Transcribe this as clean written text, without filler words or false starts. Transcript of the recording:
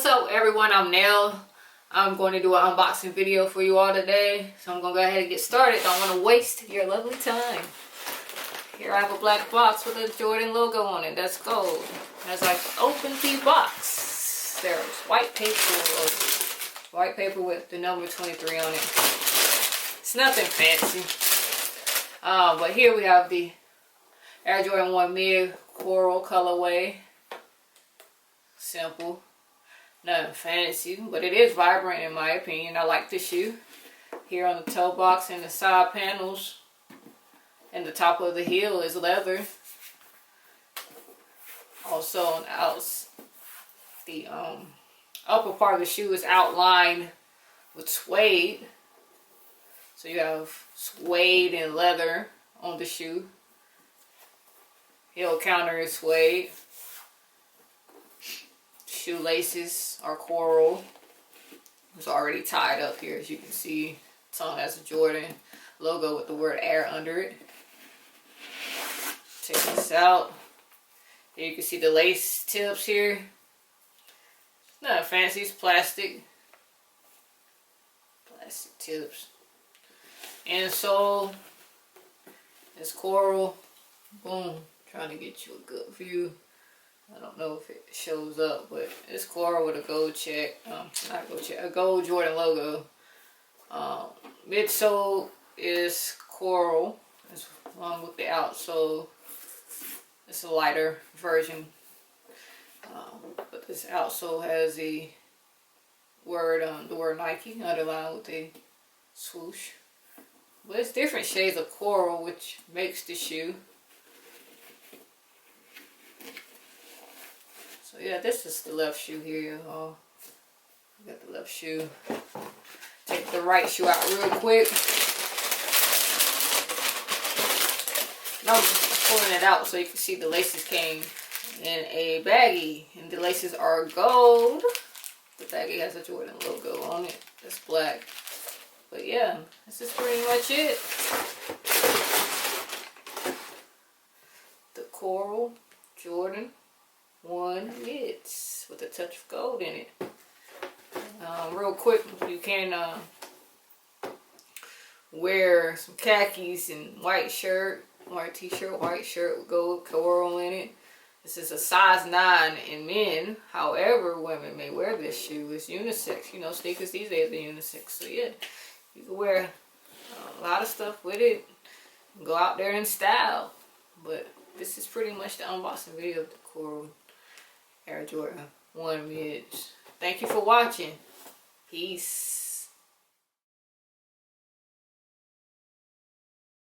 What's up everyone, I'm Nell. I'm going to do an unboxing video for you all today. So I'm going to go ahead and get started. Don't want to waste your lovely time. Here I have a black box with a Jordan logo on it. That's gold. As I open the box, there's white paper with the number 23 on it. It's nothing fancy. But here we have the Air Jordan 1 Mid Coral colorway. Simple. Nothing fancy, but it is vibrant in my opinion. I like the shoe. Here on the toe box and the side panels and the top of the heel is leather. Also on the upper part of the shoe is outlined with suede. So you have suede and leather on the shoe. Heel counter is suede. Shoelaces are coral. It's already tied up here, as you can see. Tongue has a Jordan logo with the word Air under it. Take this out. Here you can see the lace tips here. Nothing fancy, it's plastic. Plastic tips. Insole is coral. Boom. Trying to get you a good view. I don't know if it shows up, but it's coral with a gold check. Not gold check, a gold Jordan logo. Midsole is coral, along with the outsole. It's a lighter version, but this outsole has the word Nike underlined with a swoosh. But it's different shades of coral, which makes the shoe. So yeah, this is the left shoe here, y'all. Got the left shoe. Take the right shoe out real quick. Now I'm just pulling it out so you can see the laces came in a baggie. And the laces are gold. The baggie has a Jordan logo on it. That's black. But yeah, this is pretty much it. The coral Jordan 1 Mids with a touch of gold in it. Real quick, you can wear some khakis and white shirt, white t-shirt, white shirt with gold coral in it. This is a size 9 in men. However, women may wear this shoe. It's unisex. You know, sneakers these days are unisex. So yeah, you can wear a lot of stuff with it. Go out there in style. But this is pretty much the unboxing video of the coral Air Jordan 1 Mids. Thank you for watching. Peace.